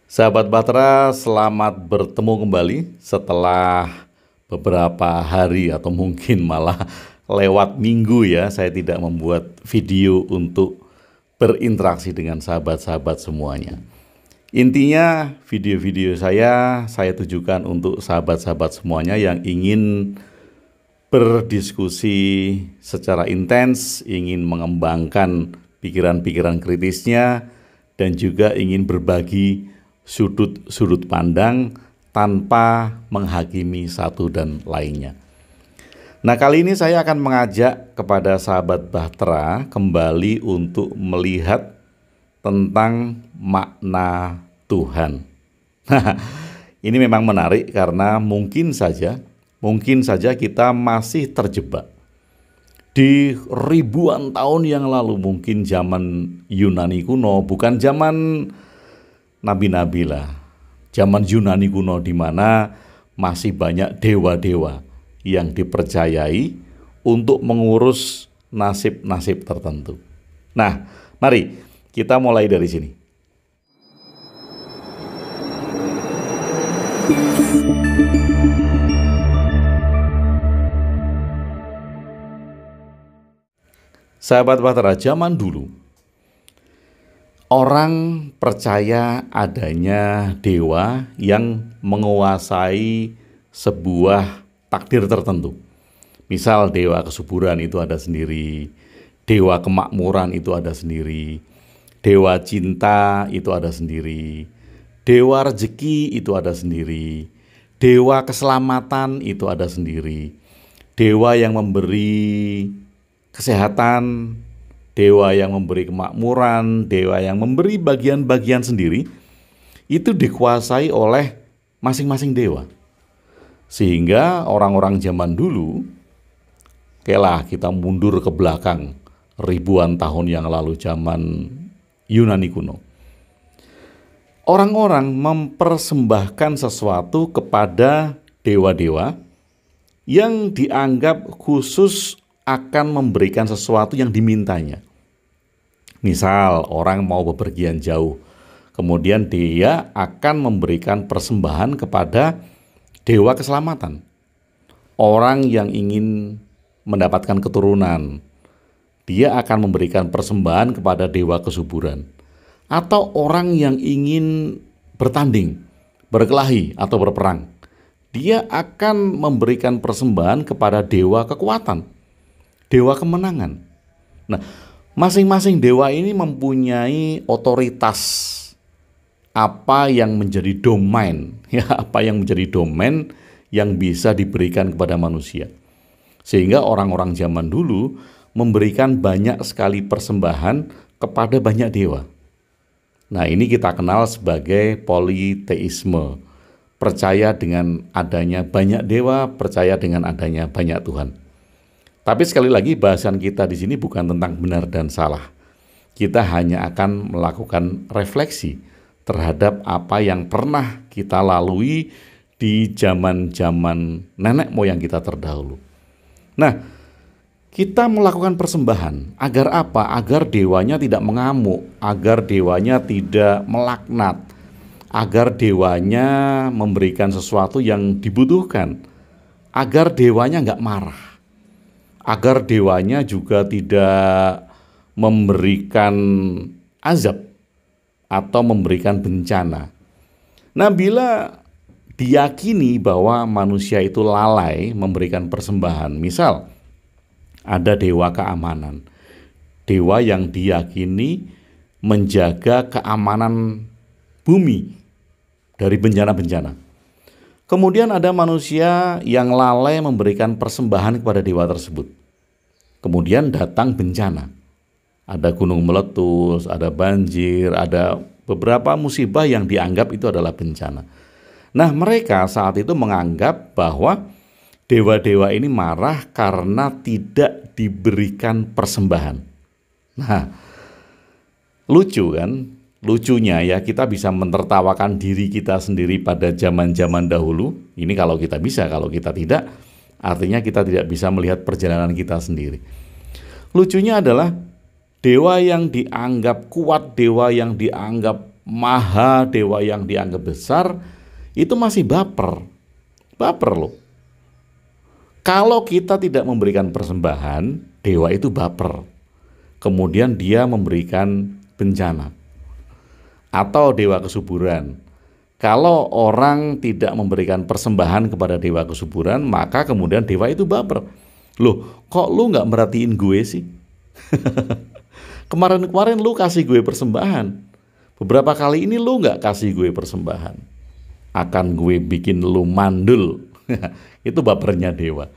Sahabat Bahtera, selamat bertemu kembali setelah beberapa hari atau mungkin malah lewat minggu ya. Saya tidak membuat video untuk berinteraksi dengan sahabat-sahabat semuanya. Intinya video-video saya tujukan untuk sahabat-sahabat semuanya yang ingin berdiskusi secara intens, ingin mengembangkan pikiran-pikiran kritisnya, dan juga ingin berbagi sudut-sudut pandang tanpa menghakimi satu dan lainnya. Nah, kali ini saya akan mengajak kepada sahabat Bahtera kembali untuk melihat tentang makna Tuhan. Nah, ini memang menarik karena mungkin saja kita masih terjebak di ribuan tahun yang lalu, mungkin zaman Yunani kuno, bukan zaman nabi-nabi lah. Zaman Yunani kuno di mana masih banyak dewa-dewa yang dipercayai untuk mengurus nasib-nasib tertentu. Nah, mari kita mulai dari sini. Sahabat Bahtera, zaman dulu orang percaya adanya dewa yang menguasai sebuah takdir tertentu. Misal dewa kesuburan itu ada sendiri, dewa kemakmuran itu ada sendiri, dewa cinta itu ada sendiri, dewa rezeki itu ada sendiri, dewa keselamatan itu ada sendiri, dewa yang memberi kesehatan, dewa yang memberi kemakmuran, dewa yang memberi bagian-bagian sendiri, itu dikuasai oleh masing-masing dewa. Sehingga orang-orang zaman dulu, kita mundur ke belakang ribuan tahun yang lalu, zaman Yunani kuno. Orang-orang mempersembahkan sesuatu kepada dewa-dewa yang dianggap khusus akan memberikan sesuatu yang dimintanya. Misal orang mau bepergian jauh, kemudian dia akan memberikan persembahan kepada dewa keselamatan. Orang yang ingin mendapatkan keturunan, dia akan memberikan persembahan kepada dewa kesuburan. Atau orang yang ingin bertanding, berkelahi atau berperang, dia akan memberikan persembahan kepada dewa kekuatan, dewa kemenangan. Nah, masing-masing dewa ini mempunyai otoritas apa yang menjadi domain, apa yang menjadi domain yang bisa diberikan kepada manusia. Sehingga orang-orang zaman dulu memberikan banyak sekali persembahan kepada banyak dewa. Nah, ini kita kenal sebagai politeisme. Percaya dengan adanya banyak dewa, percaya dengan adanya banyak Tuhan. Tapi sekali lagi bahasan kita di sini bukan tentang benar dan salah. Kita hanya akan melakukan refleksi terhadap apa yang pernah kita lalui di zaman-zaman nenek moyang kita terdahulu. Nah, kita melakukan persembahan agar apa? Agar dewanya tidak mengamuk, agar dewanya tidak melaknat, agar dewanya memberikan sesuatu yang dibutuhkan, agar dewanya nggak marah, agar dewanya juga tidak memberikan azab atau memberikan bencana. Nah, bila diyakini bahwa manusia itu lalai memberikan persembahan, misal ada dewa keamanan, dewa yang diyakini menjaga keamanan bumi dari bencana-bencana. Kemudian ada manusia yang lalai memberikan persembahan kepada dewa tersebut. Kemudian datang bencana. Ada gunung meletus, ada banjir, ada beberapa musibah yang dianggap itu adalah bencana. Nah, mereka saat itu menganggap bahwa dewa-dewa ini marah karena tidak diberikan persembahan. Nah, lucu kan? Lucunya ya, kita bisa menertawakan diri kita sendiri pada zaman-zaman dahulu. Ini kalau kita bisa, kalau kita tidak, artinya kita tidak bisa melihat perjalanan kita sendiri. Lucunya adalah dewa yang dianggap kuat, dewa yang dianggap maha dewa yang dianggap besar, itu masih baper. Baper loh. Kalau kita tidak memberikan persembahan, dewa itu baper. Kemudian dia memberikan bencana. Atau dewa kesuburan. Kalau orang tidak memberikan persembahan kepada dewa kesuburan, maka kemudian dewa itu baper. Loh, kok lu nggak merhatiin gue sih? Kemarin-kemarin lu kasih gue persembahan. Beberapa kali ini lu nggak kasih gue persembahan. Akan gue bikin lu mandul. Itu bapernya dewa.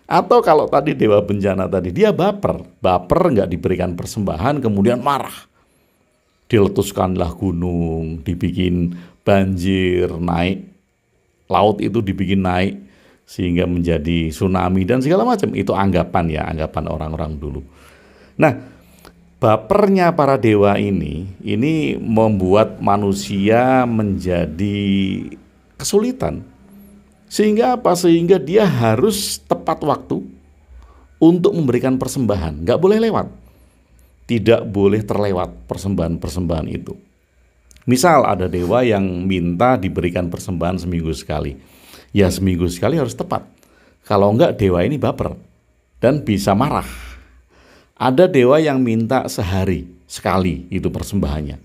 Atau kalau tadi dewa bencana tadi, dia baper. Baper nggak diberikan persembahan, kemudian marah. Diletuskanlah gunung, dibikin banjir, naik. Laut itu dibikin naik, sehingga menjadi tsunami dan segala macam. Itu anggapan ya, anggapan orang-orang dulu. Nah, bapernya para dewa ini membuat manusia menjadi kesulitan. Sehingga apa? Sehingga dia harus tepat waktu untuk memberikan persembahan. Nggak boleh lewat. Tidak boleh terlewat persembahan-persembahan itu. Misal ada dewa yang minta diberikan persembahan seminggu sekali. Ya seminggu sekali harus tepat. Kalau enggak dewa ini baper dan bisa marah. Ada dewa yang minta sehari sekali itu persembahannya.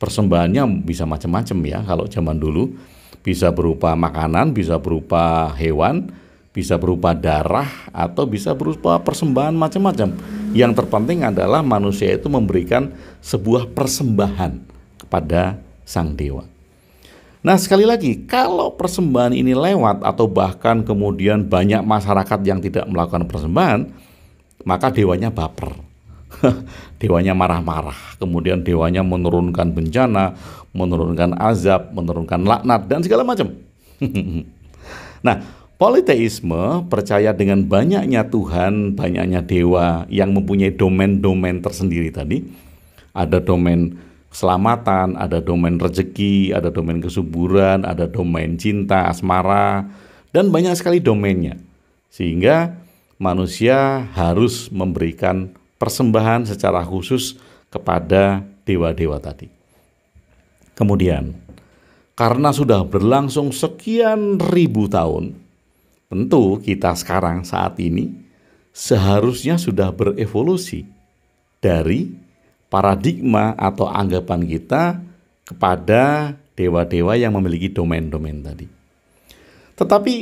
Persembahannya bisa macam-macam ya kalau zaman dulu. Bisa berupa makanan, bisa berupa hewan, bisa berupa darah, atau bisa berupa persembahan macam-macam. Yang terpenting adalah manusia itu memberikan sebuah persembahan kepada sang dewa. Nah sekali lagi, kalau persembahan ini lewat atau bahkan kemudian banyak masyarakat yang tidak melakukan persembahan, maka dewanya baper. Dewanya marah-marah, kemudian dewanya menurunkan bencana, menurunkan azab, menurunkan laknat, dan segala macam. Nah, politeisme percaya dengan banyaknya Tuhan, banyaknya dewa yang mempunyai domain-domain tersendiri tadi. Ada domain keselamatan, ada domain rezeki, ada domain kesuburan, ada domain cinta, asmara, dan banyak sekali domainnya. Sehingga manusia harus memberikan persembahan secara khusus kepada dewa-dewa tadi. Kemudian, karena sudah berlangsung sekian ribu tahun, tentu kita sekarang saat ini seharusnya sudah berevolusi dari paradigma atau anggapan kita kepada dewa-dewa yang memiliki domain-domain tadi. Tetapi,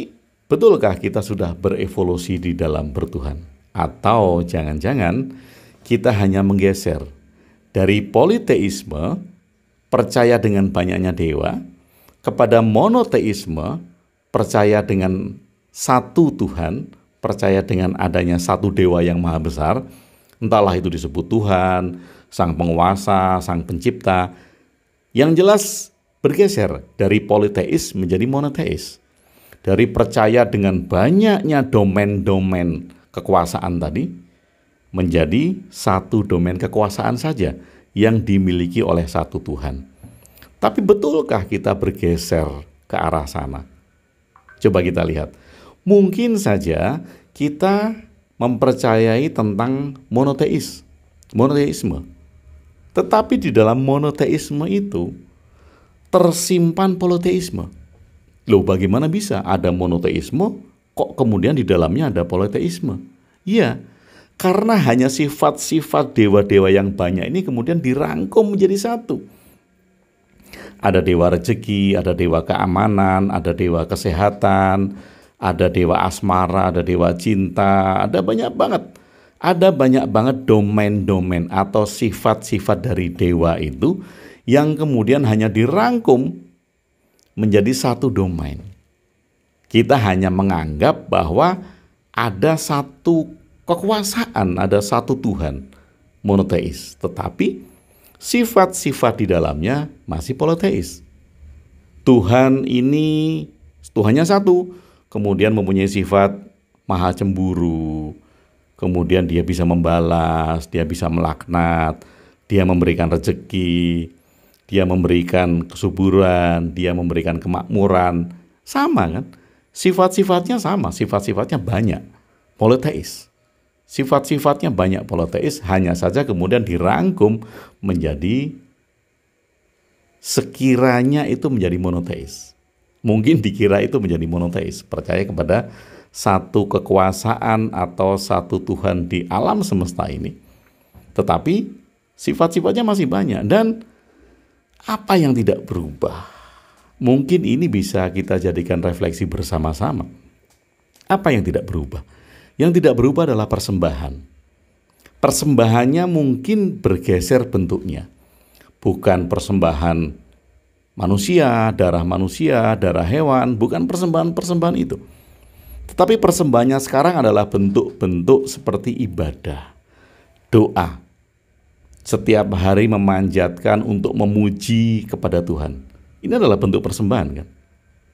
betulkah kita sudah berevolusi di dalam bertuhan? Atau jangan-jangan kita hanya menggeser dari politeisme, percaya dengan banyaknya dewa, kepada monoteisme, percaya dengan satu Tuhan, percaya dengan adanya satu dewa yang maha besar, entahlah itu disebut Tuhan, sang penguasa, sang pencipta. Yang jelas bergeser dari politeis menjadi monoteis. Dari percaya dengan banyaknya domain-domain kekuasaan tadi menjadi satu domain kekuasaan saja yang dimiliki oleh satu Tuhan. Tapi betulkah kita bergeser ke arah sana? Coba kita lihat. Mungkin saja kita mempercayai tentang monoteisme. Tetapi di dalam monoteisme itu tersimpan politeisme. Loh, bagaimana bisa ada monoteisme kok kemudian di dalamnya ada politeisme? Iya, karena hanya sifat-sifat dewa-dewa yang banyak ini kemudian dirangkum menjadi satu. Ada dewa rezeki, ada dewa keamanan, ada dewa kesehatan, ada dewa asmara, ada dewa cinta, ada banyak banget. Ada banyak banget domain-domain atau sifat-sifat dari dewa itu yang kemudian hanya dirangkum menjadi satu domain. Kita hanya menganggap bahwa ada satu kekuasaan, ada satu Tuhan, monoteis. Tetapi sifat-sifat di dalamnya masih politeis. Tuhan ini, Tuhannya satu, kemudian mempunyai sifat maha cemburu, kemudian dia bisa membalas, dia bisa melaknat, dia memberikan rezeki, dia memberikan kesuburan, dia memberikan kemakmuran. Sama kan? Sifat-sifatnya sama, sifat-sifatnya banyak, politeis. Sifat-sifatnya banyak politeis, hanya saja kemudian dirangkum menjadi sekiranya itu menjadi monoteis. Mungkin dikira itu menjadi monoteis, percaya kepada satu kekuasaan atau satu Tuhan di alam semesta ini. Tetapi sifat-sifatnya masih banyak. Dan apa yang tidak berubah? Mungkin ini bisa kita jadikan refleksi bersama-sama. Apa yang tidak berubah? Yang tidak berubah adalah persembahan. Persembahannya mungkin bergeser bentuknya. Bukan persembahan manusia, darah hewan, bukan persembahan-persembahan itu. Tetapi persembahannya sekarang adalah bentuk-bentuk seperti ibadah, doa. Setiap hari memanjatkan untuk memuji kepada Tuhan. Ini adalah bentuk persembahan kan.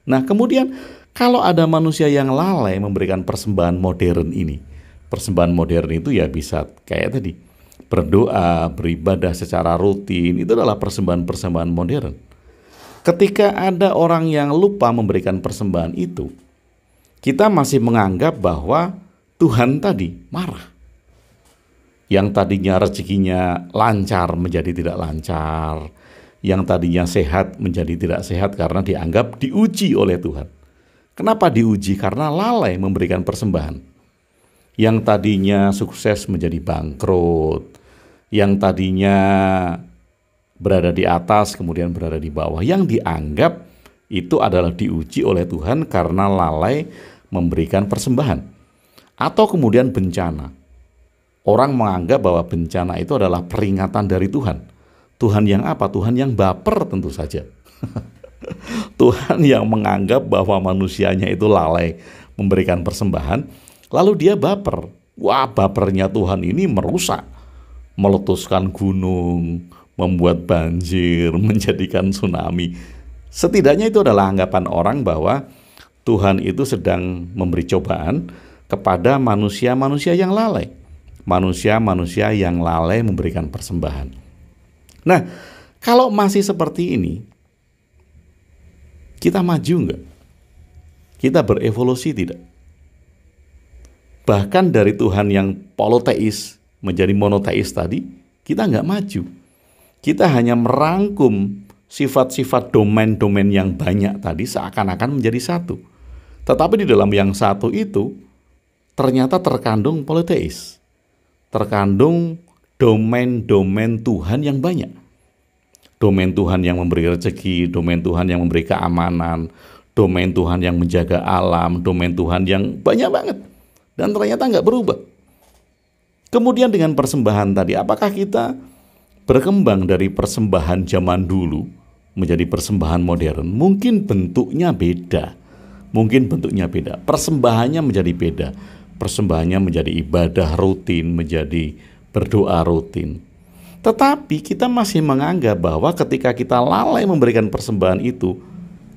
Nah kemudian kalau ada manusia yang lalai memberikan persembahan modern ini. Persembahan modern itu ya bisa kayak tadi. Berdoa, beribadah secara rutin, itu adalah persembahan-persembahan modern. Ketika ada orang yang lupa memberikan persembahan itu, kita masih menganggap bahwa Tuhan tadi marah. Yang tadinya rezekinya lancar menjadi tidak lancar. Yang tadinya sehat menjadi tidak sehat karena dianggap diuji oleh Tuhan. Kenapa diuji? Karena lalai memberikan persembahan. Yang tadinya sukses menjadi bangkrut. Yang tadinya berada di atas kemudian berada di bawah. Yang dianggap itu adalah diuji oleh Tuhan karena lalai memberikan persembahan. Atau kemudian bencana. Orang menganggap bahwa bencana itu adalah peringatan dari Tuhan. Tuhan yang apa? Tuhan yang baper tentu saja. Tuhan yang menganggap bahwa manusianya itu lalai memberikan persembahan, lalu dia baper. Wah, bapernya Tuhan ini merusak, meletuskan gunung, membuat banjir, menjadikan tsunami. Setidaknya itu adalah anggapan orang bahwa Tuhan itu sedang memberi cobaan kepada manusia-manusia yang lalai. Manusia-manusia yang lalai memberikan persembahan. Nah, kalau masih seperti ini, kita maju enggak? Kita berevolusi tidak? Bahkan dari Tuhan yang politeis menjadi monoteis tadi, kita enggak maju. Kita hanya merangkum sifat-sifat domain-domain yang banyak tadi seakan-akan menjadi satu. Tetapi di dalam yang satu itu, ternyata terkandung politeis. Terkandung domain-domain Tuhan yang banyak. Domain Tuhan yang memberi rezeki, domain Tuhan yang memberi keamanan, domain Tuhan yang menjaga alam, domain Tuhan yang banyak banget. Dan ternyata nggak berubah. Kemudian dengan persembahan tadi, apakah kita berkembang dari persembahan zaman dulu menjadi persembahan modern? Mungkin bentuknya beda. Persembahannya menjadi beda. Persembahannya menjadi ibadah rutin, menjadi berdoa rutin. Tetapi kita masih menganggap bahwa ketika kita lalai memberikan persembahan itu,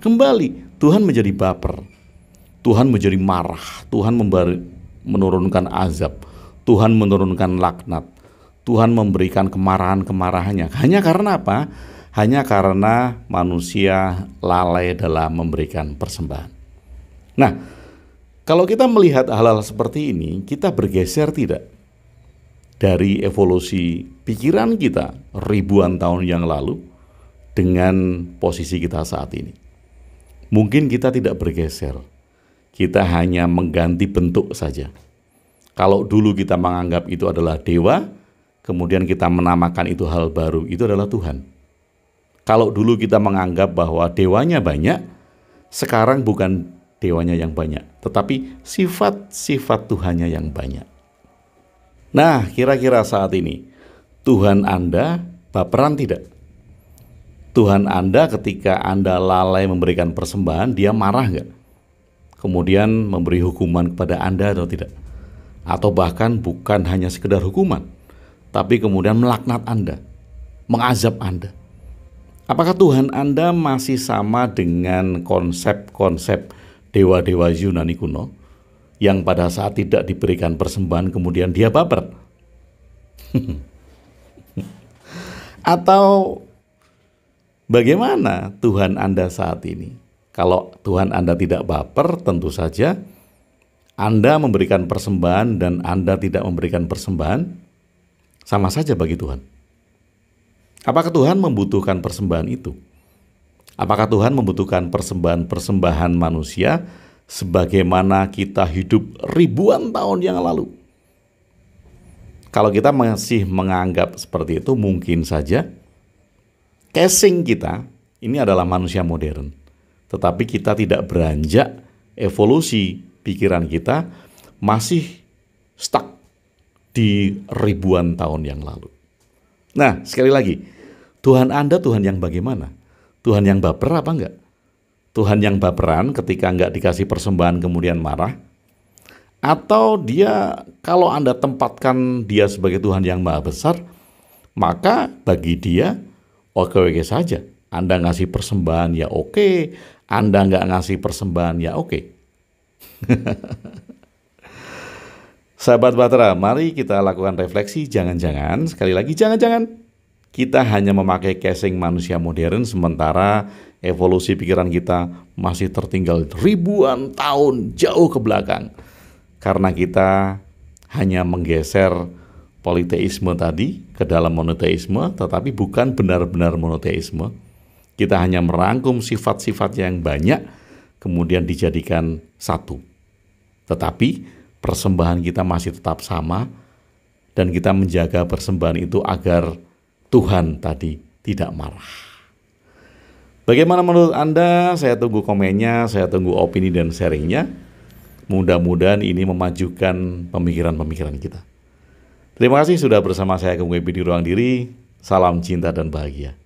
kembali Tuhan menjadi baper. Tuhan menjadi marah. Tuhan menurunkan azab. Tuhan menurunkan laknat. Tuhan memberikan kemarahan-kemarahannya. Hanya karena apa? Hanya karena manusia lalai dalam memberikan persembahan. Nah, kalau kita melihat hal-hal seperti ini, kita bergeser tidak dari evolusi pikiran kita ribuan tahun yang lalu dengan posisi kita saat ini? Mungkin kita tidak bergeser, kita hanya mengganti bentuk saja. Kalau dulu kita menganggap itu adalah dewa, kemudian kita menamakan itu hal baru, itu adalah Tuhan. Kalau dulu kita menganggap bahwa dewanya banyak, sekarang bukan dewanya yang banyak, tetapi sifat-sifat Tuhannya yang banyak. Nah, kira-kira saat ini Tuhan Anda baperan tidak? Tuhan Anda ketika Anda lalai memberikan persembahan, dia marah nggak? Kemudian memberi hukuman kepada Anda atau tidak? Atau bahkan bukan hanya sekedar hukuman, tapi kemudian melaknat Anda, mengazab Anda. Apakah Tuhan Anda masih sama dengan konsep-konsep dewa-dewa Yunani kuno yang pada saat tidak diberikan persembahan kemudian dia baper? Atau bagaimana Tuhan Anda saat ini? Kalau Tuhan Anda tidak baper, tentu saja Anda memberikan persembahan dan Anda tidak memberikan persembahan sama saja bagi Tuhan. Apakah Tuhan membutuhkan persembahan itu? Apakah Tuhan membutuhkan persembahan-persembahan manusia sebagaimana kita hidup ribuan tahun yang lalu? Kalau kita masih menganggap seperti itu, mungkin saja casing kita ini adalah manusia modern. Tetapi kita tidak beranjak, evolusi pikiran kita masih stuck di ribuan tahun yang lalu. Nah, sekali lagi, Tuhan Anda Tuhan yang bagaimana? Tuhan yang baper apa enggak? Tuhan yang baperan ketika enggak dikasih persembahan kemudian marah? Atau dia, kalau Anda tempatkan dia sebagai Tuhan yang maha besar, maka bagi dia oke-oke saja. Anda ngasih persembahan ya oke, Anda enggak ngasih persembahan ya oke. Sahabat Bahtera, mari kita lakukan refleksi. Jangan-jangan, sekali lagi jangan-jangan kita hanya memakai casing manusia modern sementara evolusi pikiran kita masih tertinggal ribuan tahun jauh ke belakang. Karena kita hanya menggeser politeisme tadi ke dalam monoteisme, tetapi bukan benar-benar monoteisme. Kita hanya merangkum sifat-sifat yang banyak, kemudian dijadikan satu. Tetapi persembahan kita masih tetap sama, dan kita menjaga persembahan itu agar Tuhan tadi tidak marah. Bagaimana menurut Anda? Saya tunggu komennya, saya tunggu opini dan sharingnya. Mudah-mudahan ini memajukan pemikiran-pemikiran kita. Terima kasih sudah bersama saya Kung Webi di Ruang Diri. Salam cinta dan bahagia.